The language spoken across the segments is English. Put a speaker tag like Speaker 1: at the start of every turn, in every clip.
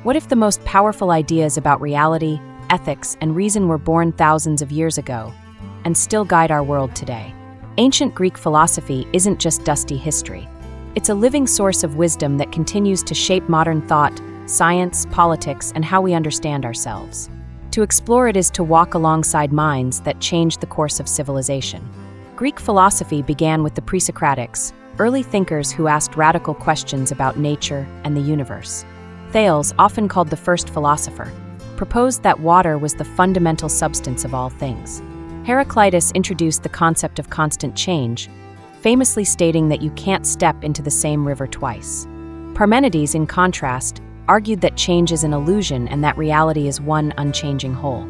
Speaker 1: What if the most powerful ideas about reality, ethics, and reason were born thousands of years ago and still guide our world today? Ancient Greek philosophy isn't just dusty history. It's a living source of wisdom that continues to shape modern thought, science, politics, and how we understand ourselves. To explore it is to walk alongside minds that changed the course of civilization. Greek philosophy began with the Pre-Socratics, early thinkers who asked radical questions about nature and the universe. Thales, often called the first philosopher, proposed that water was the fundamental substance of all things. Heraclitus introduced the concept of constant change, famously stating that you can't step into the same river twice. Parmenides, in contrast, argued that change is an illusion and that reality is one unchanging whole.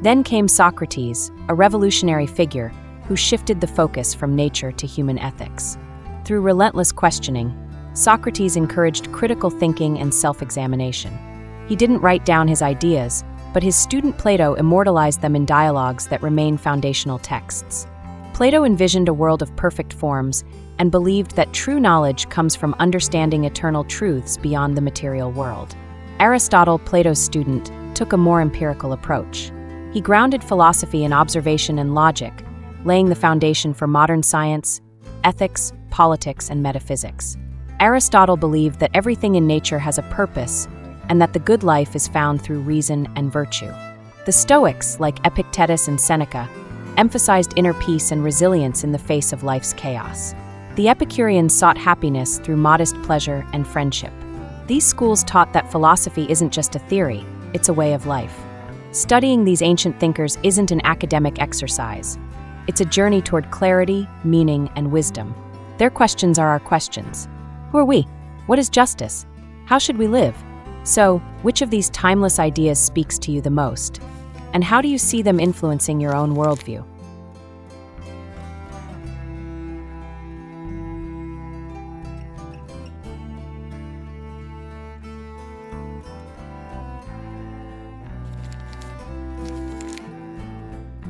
Speaker 1: Then came Socrates, a revolutionary figure who shifted the focus from nature to human ethics. Through relentless questioning, Socrates encouraged critical thinking and self-examination. He didn't write down his ideas, but his student Plato immortalized them in dialogues that remain foundational texts. Plato envisioned a world of perfect forms and believed that true knowledge comes from understanding eternal truths beyond the material world. Aristotle, Plato's student, took a more empirical approach. He grounded philosophy in observation and logic, laying the foundation for modern science, ethics, politics, and metaphysics. Aristotle believed that everything in nature has a purpose and that the good life is found through reason and virtue. The Stoics, like Epictetus and Seneca, emphasized inner peace and resilience in the face of life's chaos. The Epicureans sought happiness through modest pleasure and friendship. These schools taught that philosophy isn't just a theory, it's a way of life. Studying these ancient thinkers isn't an academic exercise. It's a journey toward clarity, meaning, and wisdom. Their questions are our questions. Who are we? What is justice? How should we live? So, which of these timeless ideas speaks to you the most? And how do you see them influencing your own worldview?